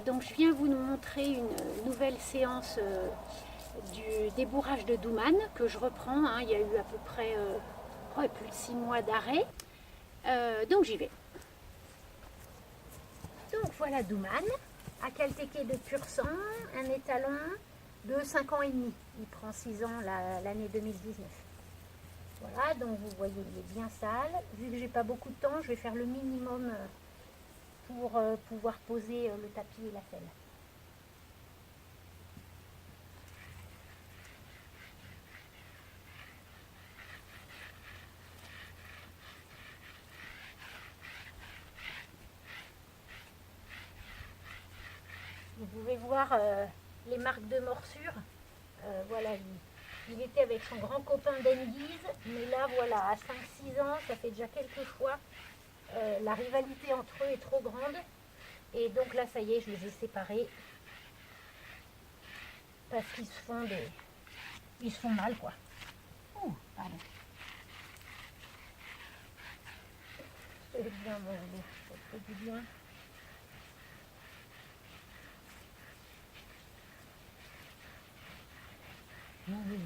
Donc je viens vous montrer une nouvelle séance du débourrage de Douman que je reprends. Hein. Il y a eu à peu près plus de 6 mois d'arrêt. Donc j'y vais. Donc voilà Douman, à Caltéqué de pur sang, un étalon de 5 ans et demi. Il prend 6 ans l'année 2019. Voilà, donc vous voyez, il est bien sale. Vu que j'ai pas beaucoup de temps, je vais faire le minimum pour pouvoir poser le tapis et la selle. Vous pouvez voir les marques de morsure. Voilà, il était avec son grand copain Denguise, mais là voilà, à 5-6 ans, ça fait déjà quelques fois, la rivalité entre eux est trop grande. Et donc là, ça y est, je les ai séparés. Parce qu'ils se font ils se font mal, quoi. Ouh, pardon. C'est bien, mon loup, ça fait du bien. Oui.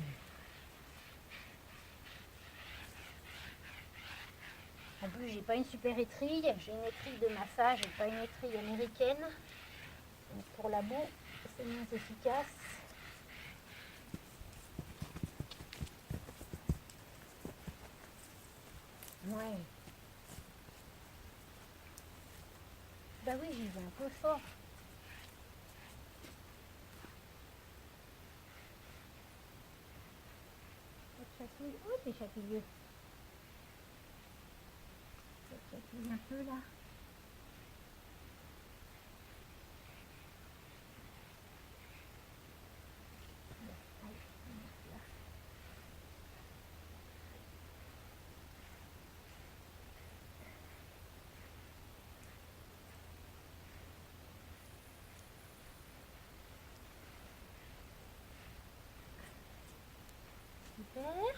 En plus, j'ai pas une super étrille, j'ai une étrille de massage et pas une étrille américaine. Donc pour la boue, c'est moins efficace. Ouais. Bah oui, j'y vais un peu fort. Oh, t'es chatouilleux. Ça chatouille un peu là. Super.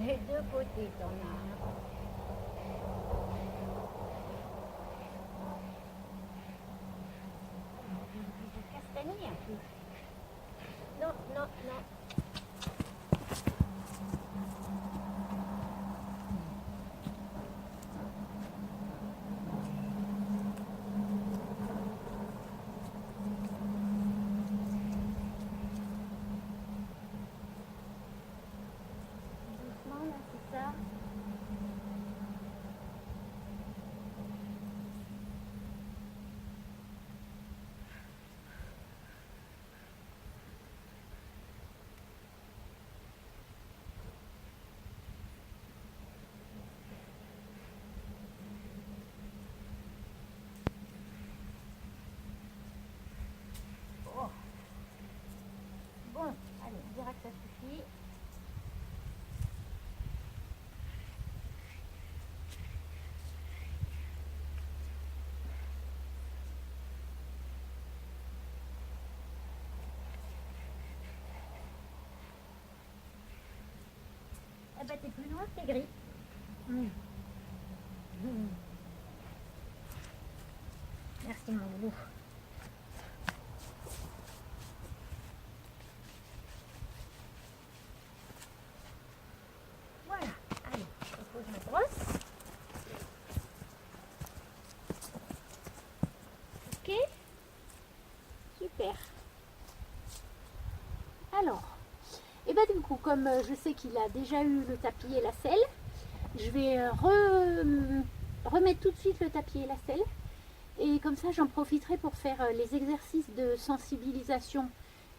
Les deux côtés, t'en as un. Je castagne un peu. Non, non, non. Doucement, là, c'est ça. Oh. Bon, allez, on dira que ça suffit. Ah bah t'es plus loin que t'es gris. Merci mon loup. Voilà, allez, je repose ma brosse. Ok, super. Alors, et bah du coup, comme je sais qu'il a déjà eu le tapis et la selle, je vais remettre tout de suite le tapis et la selle. Et comme ça, j'en profiterai pour faire les exercices de sensibilisation.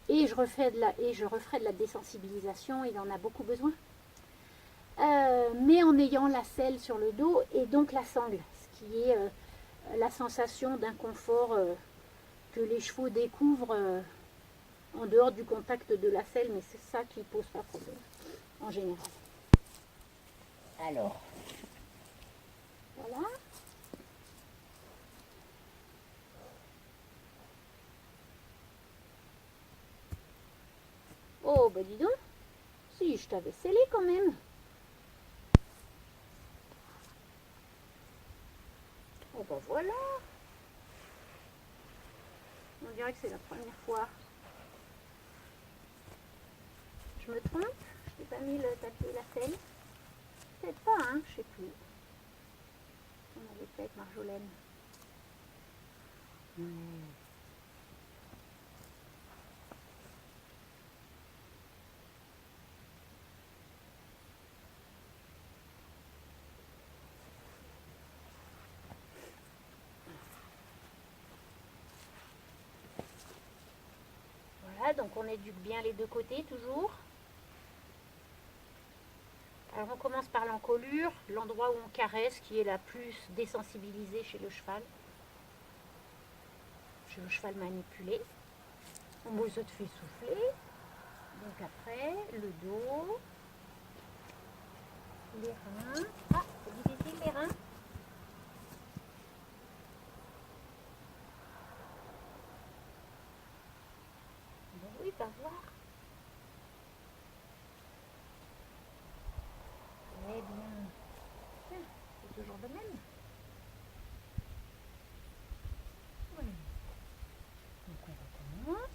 Et je referai de la désensibilisation, il en a beaucoup besoin. Mais en ayant la selle sur le dos et donc la sangle, ce qui est la sensation d'inconfort que les chevaux découvrent en dehors du contact de la selle, mais c'est ça qui pose pas problème en général. Alors, voilà. Oh, bah dis donc, si, je t'avais scellé quand même. Oh, bah voilà. On dirait que c'est la première fois. Je me trompe? Je n'ai pas mis le tapis et la selle? Peut-être pas, hein, je sais plus. On avait fait avec Marjolaine. Voilà, donc on éduque bien les deux côtés toujours. Alors on commence par l'encolure, l'endroit où on caresse, qui est la plus désensibilisée chez le cheval. Chez le cheval manipulé. On se te fait souffler. Donc après, le dos, les reins. Ah, c'est difficile les reins. Ben oui, va voir. Très bien. Tiens, c'est toujours le même. Oui. Donc on recommence.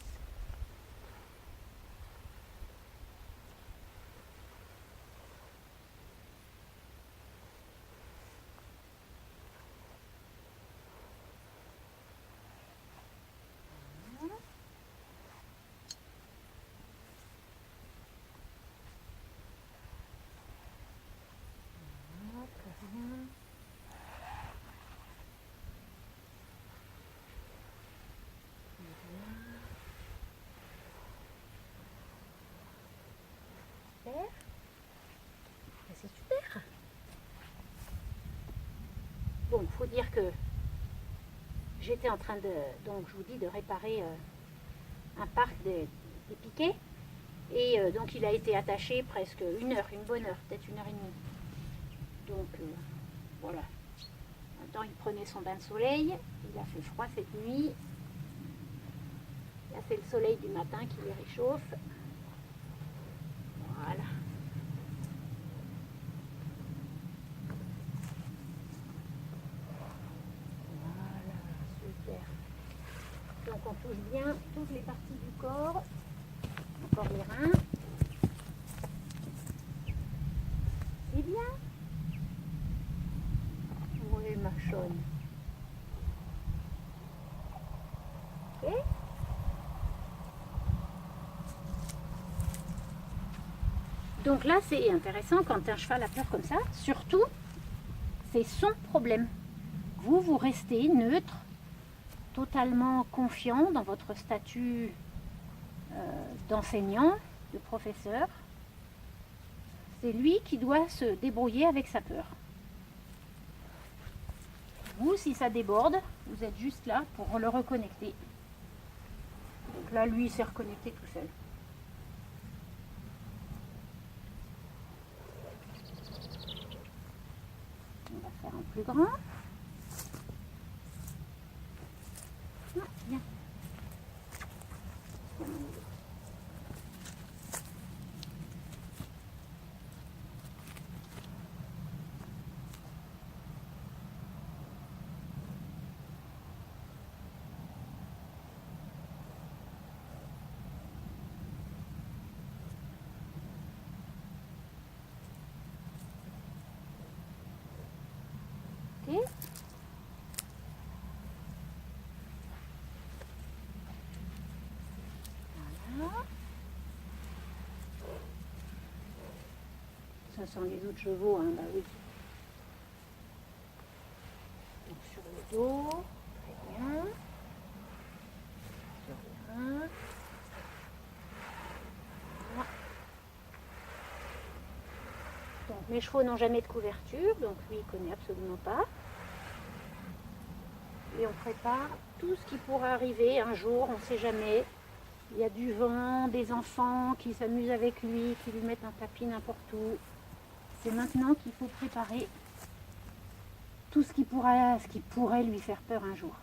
C'est super. Bon, il faut dire que j'étais en train de, donc je vous dis, de réparer un parc des piquets. Et donc il a été attaché presque une heure, une bonne heure, peut-être une heure et demie. Donc voilà. En même temps, il prenait son bain de soleil. Il a fait froid cette nuit. Là, c'est le soleil du matin qui les réchauffe. Voilà. Voilà, super. Donc on touche bien toutes les parties du corps. Encore les reins. C'est bien. Oui, ma chaune. Ok. Donc là, c'est intéressant quand un cheval a peur comme ça. Surtout, c'est son problème. Vous, vous restez neutre, totalement confiant dans votre statut d'enseignant, de professeur. C'est lui qui doit se débrouiller avec sa peur. Vous, si ça déborde, vous êtes juste là pour le reconnecter. Donc là, lui, il s'est reconnecté tout seul. On va faire un plus grand. Ah, bien. Ok. Voilà. Ça sont les autres chevaux, hein, bah oui. Donc sur le dos, très bien. Sur les reins. Voilà. Donc mes chevaux n'ont jamais de couverture, donc lui il connaît absolument pas. Et on prépare tout ce qui pourra arriver un jour, on ne sait jamais. Il y a du vent, des enfants qui s'amusent avec lui, qui lui mettent un tapis n'importe où. C'est maintenant qu'il faut préparer tout ce qui pourrait lui faire peur un jour.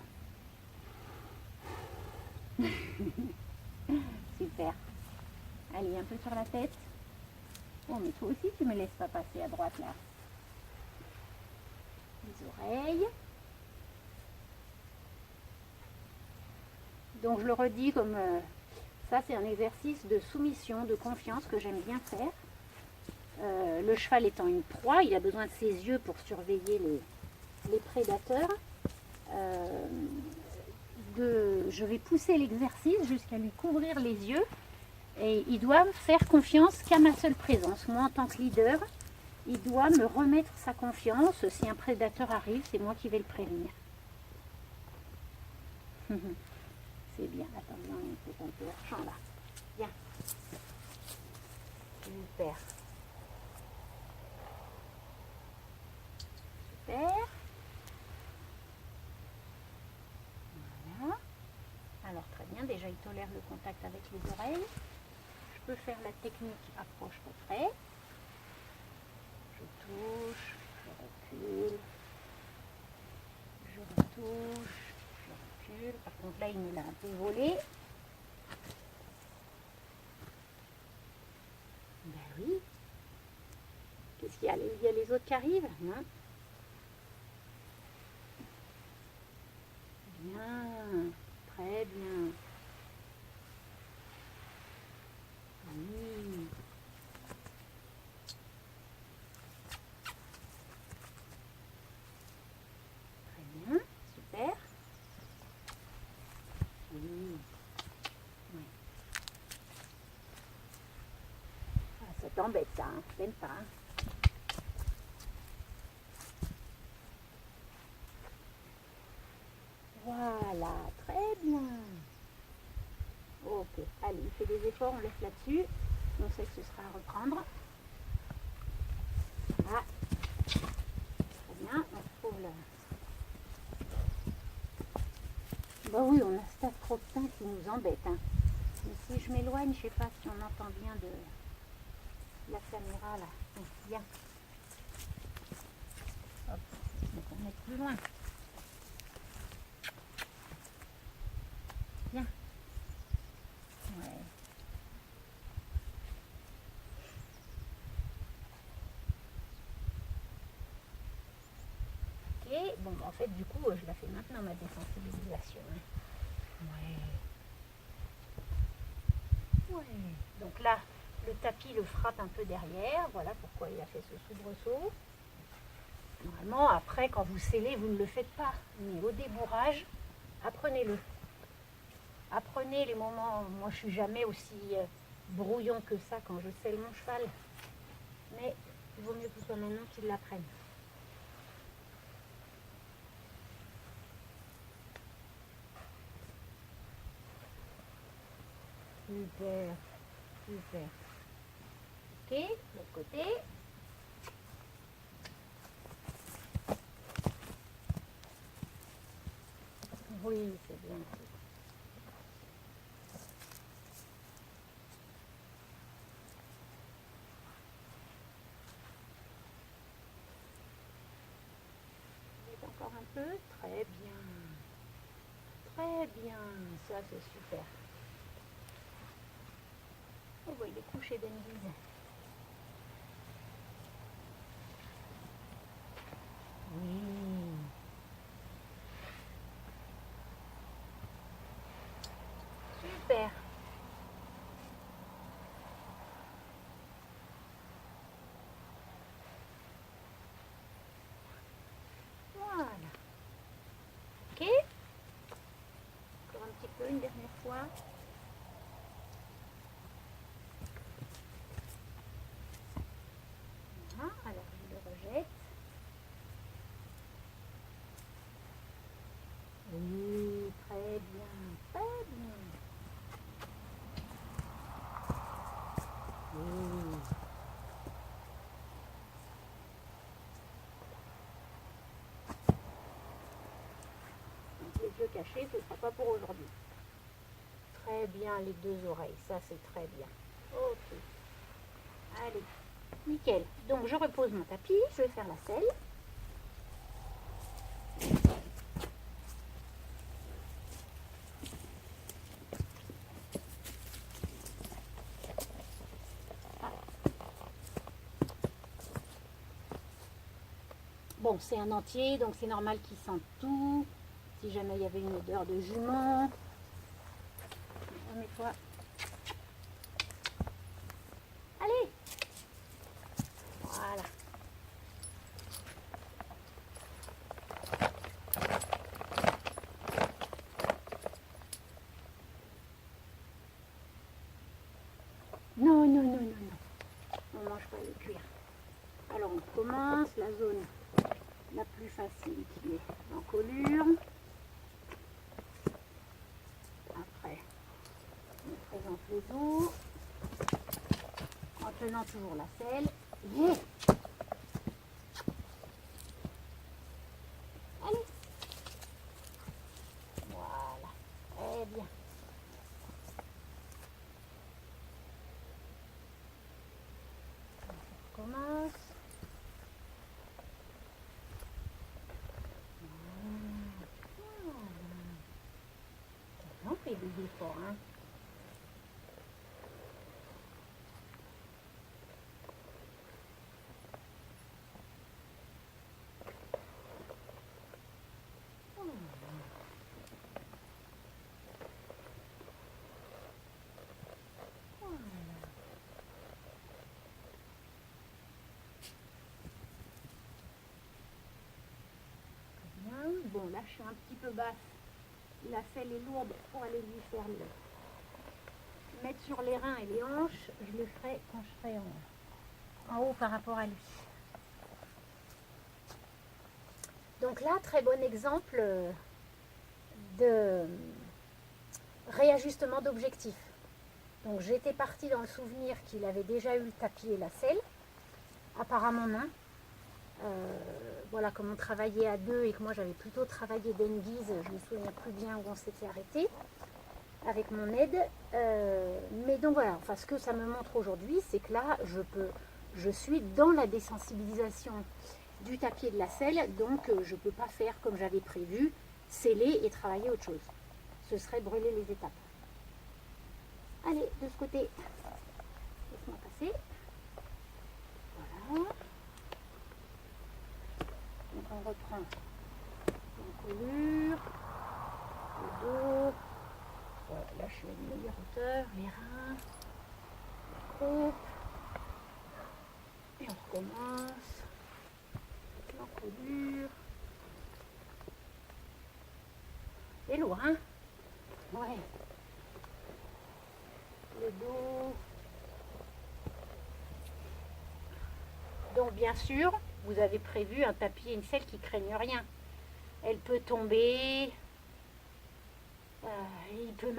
Super. Allez, un peu sur la tête. Oh, mais toi aussi, tu me laisses pas passer à droite là. Les oreilles. Donc je le redis comme ça, c'est un exercice de soumission, de confiance que j'aime bien faire. Le cheval étant une proie, il a besoin de ses yeux pour surveiller les prédateurs. Je vais pousser l'exercice jusqu'à lui couvrir les yeux et il doit faire confiance qu'à ma seule présence. Moi, en tant que leader, il doit me remettre sa confiance. Si un prédateur arrive, c'est moi qui vais le prévenir. C'est bien. Attends, on est peut-être un peu hors champ là. Bien. Super. Super. Voilà. Alors très bien, déjà il tolère le contact avec les oreilles. Je peux faire la technique approche-retrait. Je touche, je recule, je retouche, je recule. Par contre là il me l'a un peu volé. Ben oui. Qu'est-ce qu'il y a? Il y a les autres qui arrivent, hein? Bien, très bien. Oui. Très bien, super. Oui. Oui. Ah, ça t'embête ça, hein? T'aimes pas, hein? Voilà, très bien. Ok, allez, il fait des efforts, on laisse là-dessus. On sait que ce sera à reprendre. Voilà. Très bien, on trouve le... Bah oui, on a ce tas de croquetins qui nous embêtent. Hein. Mais si je m'éloigne, je sais pas si on entend bien de la caméra là. Bien. Hop, donc on est plus loin. Bien. Ouais. Ok, bon, en fait, du coup, je la fais maintenant, ma désensibilisation. Hein. Ouais. Ouais. Donc là, le tapis le frappe un peu derrière. Voilà pourquoi il a fait ce soubresaut. Normalement, après, quand vous scellez, vous ne le faites pas. Mais au débourrage, apprenez-le. Apprenez les moments. Moi, je suis jamais aussi brouillon que ça quand je selle mon cheval. Mais il vaut mieux que ce soit maintenant qu'il l'apprenne. Super, super. Ok, l'autre côté. Oui, c'est bien. Encore un peu. Très bien. Très bien. Ça, c'est super. Oh, bah, il est couché d'Envise. Oui. Super. Voilà. Ok. Encore un petit peu, une dernière fois. Voilà. Alors, je le rejette. Oui, très bien. Très bien. Oui. cacher, ce ne sera pas pour aujourd'hui. Très bien, les deux oreilles, ça c'est très bien. Ok. Allez, nickel. Donc je repose mon tapis, je vais faire la selle. Bon, c'est un entier, donc c'est normal qu'il sente tout. Si jamais il y avait une odeur de jument. Remets-toi. Allez. Voilà. Non, non, non, non, non. On ne mange pas le cuir. Alors on commence la zone la plus facile qui est l'encolure. Après, on présente les os en tenant toujours la selle. Yeah. Allez. Voilà. Très bien. On commence. On fait des efforts, hein. Bon, là je suis un petit peu basse. La selle est lourde pour aller lui faire le mettre sur les reins et les hanches. Je le ferai quand je serai en haut par rapport à lui. Donc là, très bon exemple de réajustement d'objectif. Donc j'étais partie dans le souvenir qu'il avait déjà eu le tapis et la selle. Apparemment non. Voilà, comme on travaillait à deux et que moi j'avais plutôt travaillé d'Enguise, je me souviens plus bien où on s'était arrêté avec mon aide. Mais donc voilà, enfin ce que ça me montre aujourd'hui, c'est que là je suis dans la désensibilisation du tapis et de la selle, donc je ne peux pas faire comme j'avais prévu, sceller et travailler autre chose. Ce serait brûler les étapes. Allez, de ce côté, laisse-moi passer. Voilà. Donc on reprend l'encolure, le dos. Voilà, là je suis à une meilleure hauteur, les reins, la croupe. Et on recommence. L'encolure. C'est lourd, hein? Ouais. Le dos. Donc bien sûr, vous avez prévu un tapis et une selle qui craignent rien. Elle peut tomber, il peut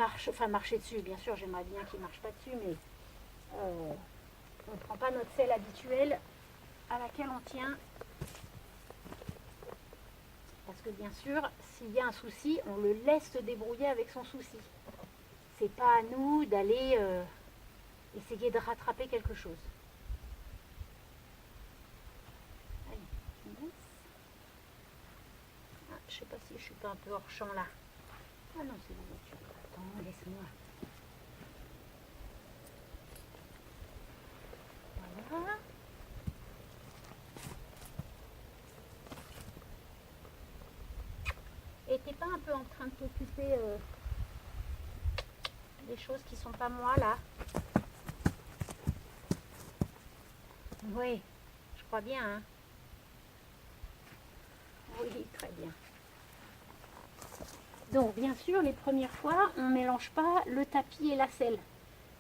marcher dessus. Bien sûr, j'aimerais bien qu'il ne marche pas dessus, mais on ne prend pas notre selle habituelle à laquelle on tient. Parce que bien sûr, s'il y a un souci, on le laisse se débrouiller avec son souci. C'est pas à nous d'aller essayer de rattraper quelque chose. Je sais pas si je suis pas un peu hors champ là. Ah non, c'est la voiture. Attends, laisse-moi. Voilà. Et t'es pas un peu en train de t'occuper des choses qui sont pas moi là? Oui, je crois bien. Hein. Oui, très bien. Donc bien sûr, les premières fois, on ne mélange pas le tapis et la selle.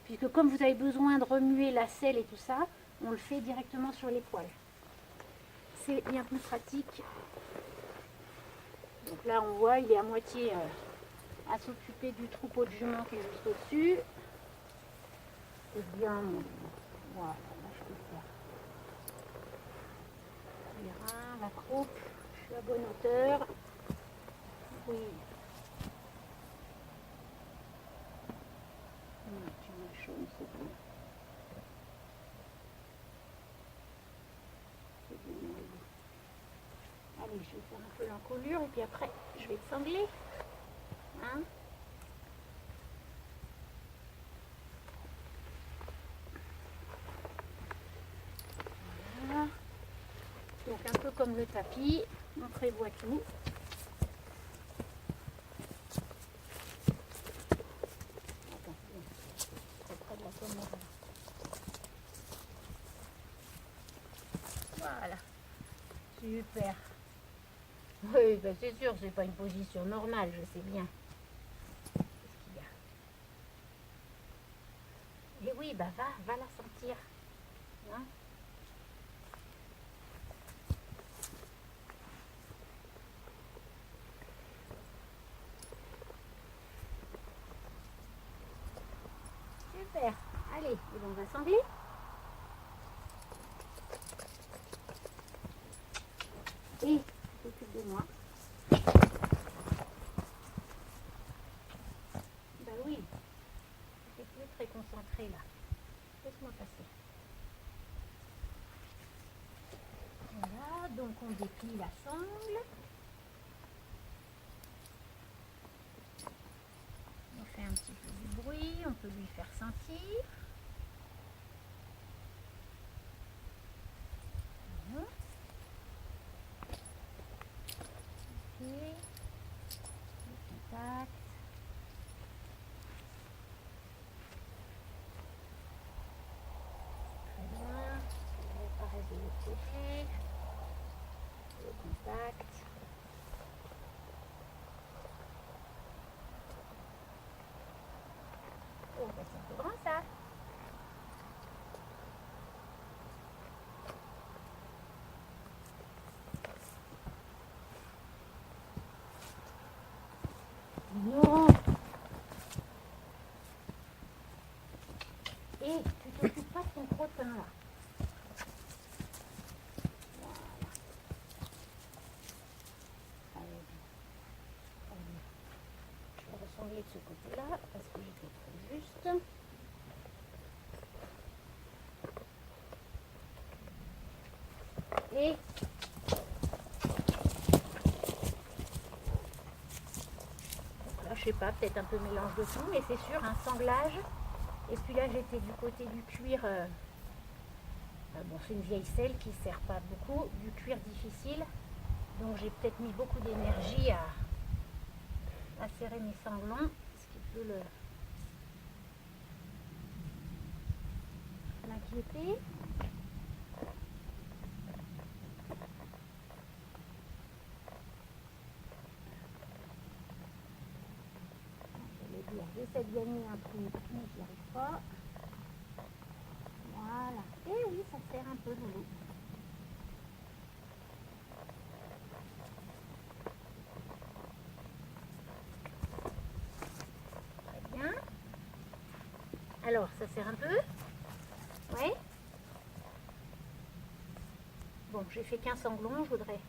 Puisque comme vous avez besoin de remuer la selle et tout ça, on le fait directement sur les poils. C'est bien plus pratique. Donc là, on voit, il est à moitié à s'occuper du troupeau de juments qui est juste au-dessus. C'est bien. Voilà, là je peux faire les reins, la croupe. Je suis à bonne hauteur. Oui. Allez, je vais faire un peu l'encolure et puis après, je vais sangler. Hein? Voilà. Donc un peu comme le tapis, on prévoit tout. Voilà, super. Oui, ben c'est sûr, c'est pas une position normale, je sais bien. Qu'est-ce qu'il y a? Et oui, bah va la sentir. Hein? Super. Allez, et ben on va sangler. Et tu t'occupes de moi. Bah oui, tu n'es plus très concentré là. Laisse-moi passer. Voilà, donc on déplie la sangle. On fait un petit peu du bruit, on peut lui faire sentir. Voilà. Ok. Le contact. Très bien. On va pareil de l'autre côté. Le contact. Oh, bah c'est un peu grand ça. Non. Et tu t'occupes pas de ton crottin là. Voilà. Allez. Allez. Je vais ressembler de ce côté-là parce que j'étais trop juste. Et là, je sais pas, peut-être un peu mélange de tout, mais c'est sûr, un sanglage. Et puis là, j'étais du côté du cuir. Bon, c'est une vieille selle qui ne sert pas beaucoup, du cuir difficile. Donc j'ai peut-être mis beaucoup d'énergie à serrer mes sanglons, ce qui peut l'inquiéter. J'essaie de gagner un truc, mais j'y arrive pas. Voilà. Et oui, ça sert un peu de l'eau. Très bien. Alors, ça sert un peu? Ouais. Bon, j'ai fait qu'un sanglon, je voudrais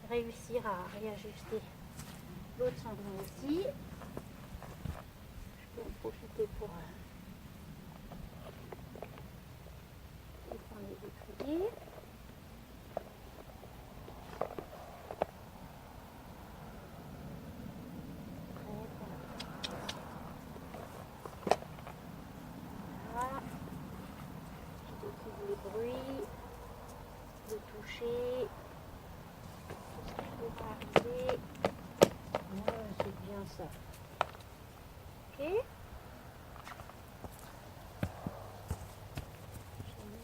réussir à réajuster l'autre sanglon aussi. Je peux en profiter pour descendre les étriers. Voilà. Je découvre les bruits, le toucher, tout ce qui pourra arriver. Ouais, c'est bien ça. Ok.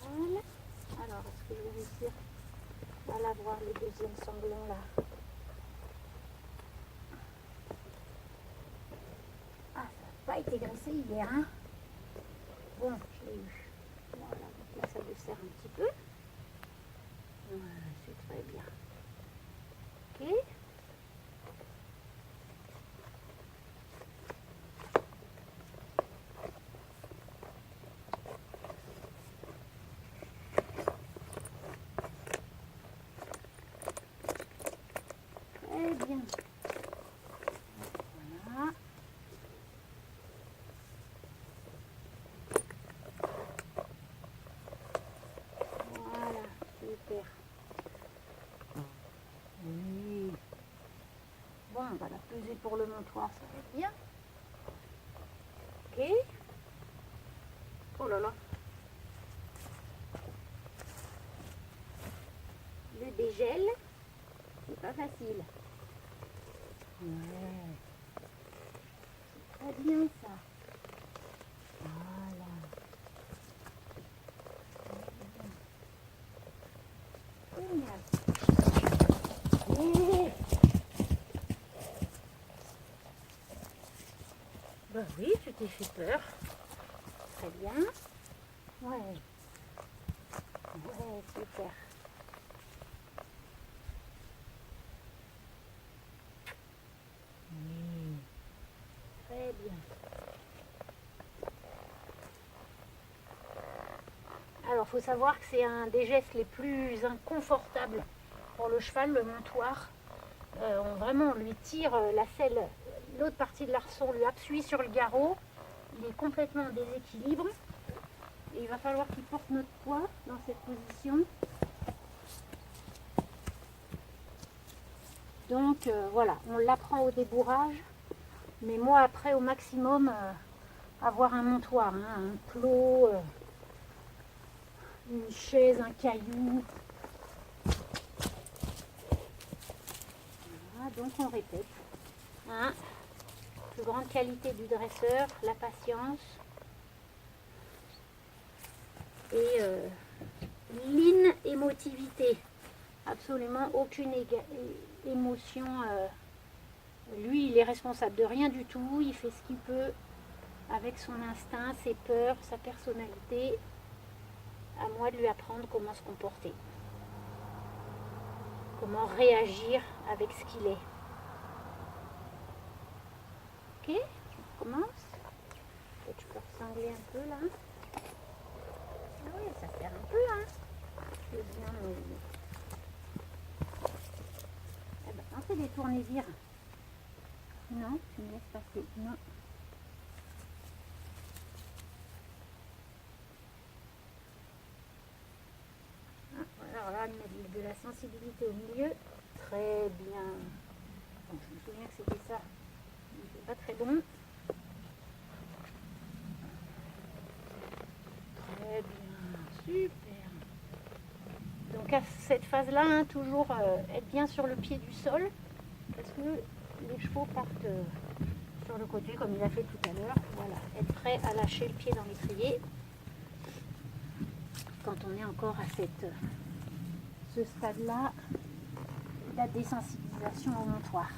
Génial. Alors, est-ce que je vais réussir à l'avoir le deuxième sanglon là? Ah, ça n'a pas été graissé hier, hein? Bon, je l'ai eu. Voilà, donc là ça dessert un petit peu. Voilà, c'est très bien. Ok. Très bien. Voilà. Voilà, super. on va la peser pour le montoir, ça va être bien. Ok. Oh là là. Le dégel, c'est pas facile. Ouais. C'est très bien ça. Voilà. Génial. Yeah. Bah oui, tu t'es fait peur. Très bien. Ouais. Ouais, super. Oui. Très bien. Alors, il faut savoir que c'est un des gestes les plus inconfortables pour le cheval, le montoir. Vraiment, on lui tire la selle, l'autre partie de l'arçon, on lui appuie sur le garrot. Il est complètement en déséquilibre. Et il va falloir qu'il porte notre poids dans cette position. Donc voilà, on l'apprend au débourrage. Mais moi, après, au maximum, avoir un montoir, hein, un plot, une chaise, un caillou. Voilà, donc on répète. Hein. Plus grande qualité du dresseur, la patience. Et l'inémotivité. Absolument aucune émotion. Lui, il est responsable de rien du tout. Il fait ce qu'il peut avec son instinct, ses peurs, sa personnalité. À moi de lui apprendre comment se comporter. Comment réagir avec ce qu'il est. Ok, on commence. Tu peux ressembler un peu là. Ah oui, ça sert un peu, hein. C'est bien. Eh ben, quand c'est des tournées-vires. Non, tu me laisses passer. Non. Alors là, mettre de la sensibilité au milieu. Très bien. Bon, je me souviens que c'était ça. C'est pas très bon. Très bien. Super. Donc à cette phase-là, hein, toujours être bien sur le pied du sol. Parce que les chevaux partent sur le côté comme il a fait tout à l'heure. Voilà. Être prêt à lâcher le pied dans l'étrier. Quand on est encore à ce stade-là, la désensibilisation au montoir.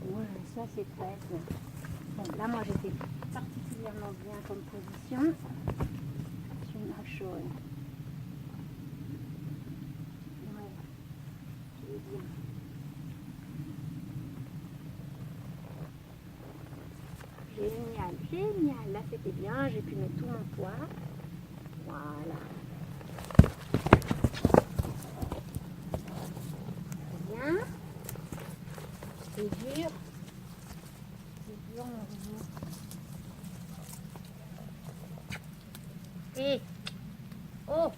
Ouais, ça c'est très bien. Bon, là moi j'étais particulièrement bien comme position. Je suis chaud. Ouais, c'est bien. Génial, génial. Là c'était bien, j'ai pu mettre tout mon poids. Voilà. Bien. C'est dur. C'est dur mon bisou. Et oh,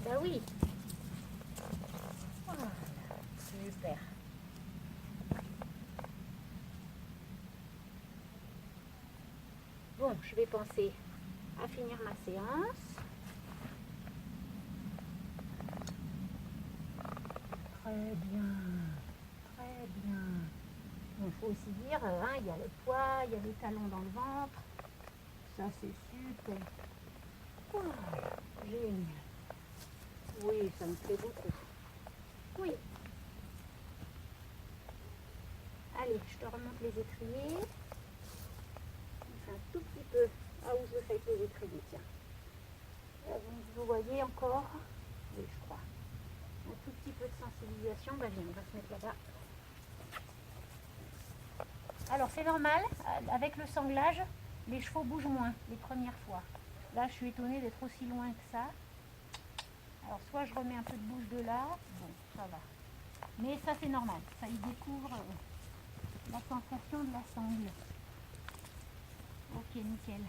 bah oui. Voilà. Super. Bon, je vais penser à finir ma séance. Très bien, très bien. Il faut aussi dire, hein, il y a le poids, il y a le talon dans le ventre. Ça, c'est super. Voilà, génial. Oui, ça me plaît beaucoup. Oui. Allez, je te remonte les étriers. Enfin, un tout petit peu. Ah, où je le fais avec les étriers, tiens. Vous voyez encore? Oui, je crois. Un tout petit peu de sensibilisation. Bah viens, on va se mettre là-bas. Alors c'est normal, avec le sanglage, les chevaux bougent moins les premières fois. Là je suis étonnée d'être aussi loin que ça. Alors soit je remets un peu de bouche de là, bon ça va. Mais ça c'est normal, ça y découvre la sensation de la sangle. Ok, nickel.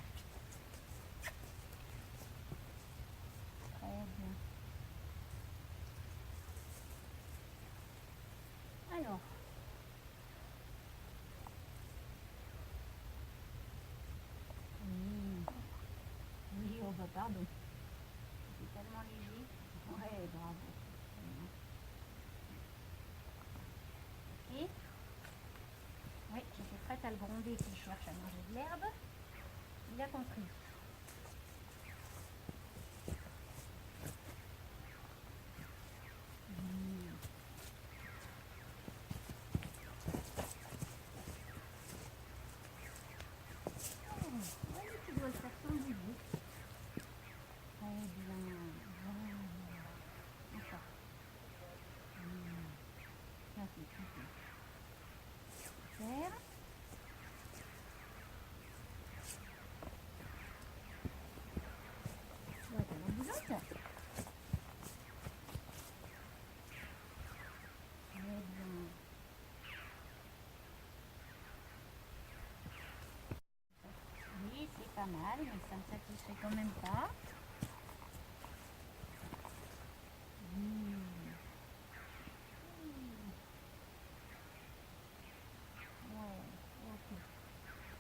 Très bien. Alors. Oui, oh bah pardon. C'est tellement léger. Ouais, bravo. Ok. Oui, j'étais prête à le gronder qu'il cherche à manger de l'herbe. Il a compris. Tu dois le faire sans bouger. Très bien. Voilà. D'accord. Ça c'est super. Super. Ouais, t'as la boulotte. Très bien. Oui, c'est pas mal, mais ça me satisfait quand même pas.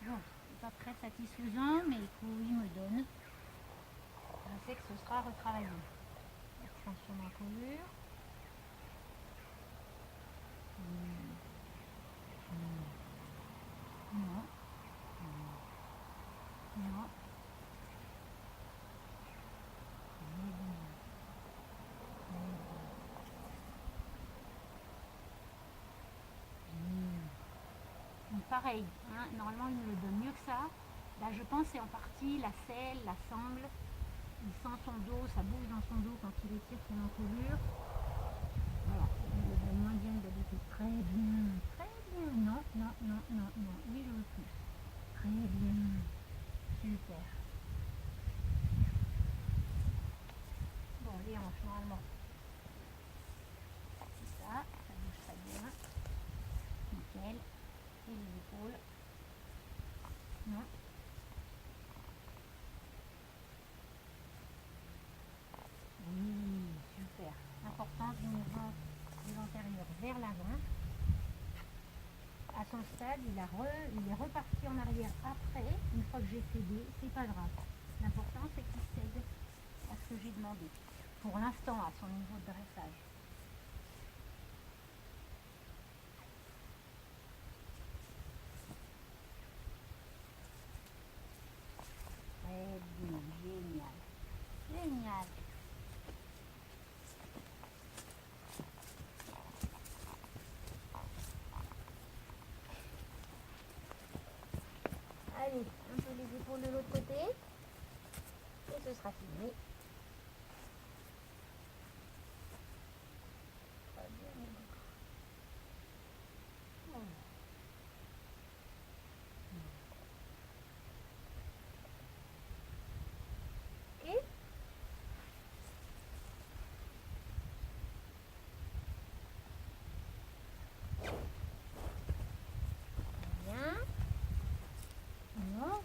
Bon, c'est pas très satisfaisant, mais il me donne. Je sais que ce sera retravaillé. Extension d'encolure. Non. Non. Donc pareil, hein, normalement il me le donne mieux que ça. Là je pense c'est en partie la selle, la sangle. Il sent son dos, ça bouge dans son dos quand il étire son encolure. Voilà, il le donne moins bien que d'habitude. Très bien, très bien. Non, non, non, non, non. Oui, je veux plus. Très bien. Super. Bon, les hanches, normalement. C'est ça, ça bouge très bien. Nickel. Et les épaules. Non. Oui, super. Importance du mouvement de l'antérieur vers l'avant. À son stade, il est reparti en arrière après. Une fois que j'ai cédé, c'est pas grave. L'important, c'est qu'il cède à ce que j'ai demandé. Pour l'instant, à son niveau de dressage. Très bien, génial. Génial. Allez, un peu les épaules de l'autre côté. Et ce sera fini. Très bien. Et bien. Non.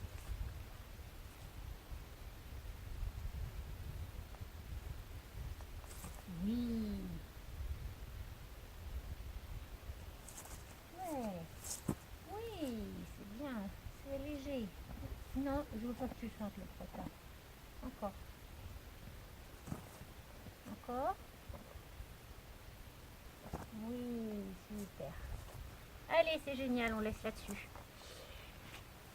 Oui. Ouais. Oui, c'est bien. C'est léger. Non, je veux pas que tu sentes le frottement. Encore. Encore. Oui, super. Allez, c'est génial, on laisse là-dessus.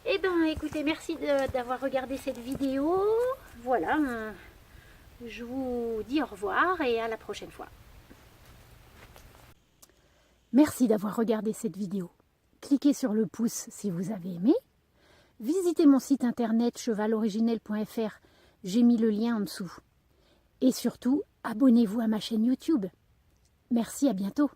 Eh ben, écoutez, merci d'avoir regardé cette vidéo. Voilà, je vous dis au revoir et à la prochaine fois. Merci d'avoir regardé cette vidéo. Cliquez sur le pouce si vous avez aimé. Visitez mon site internet chevaloriginel.fr. J'ai mis le lien en dessous. Et surtout, abonnez-vous à ma chaîne YouTube. Merci, à bientôt.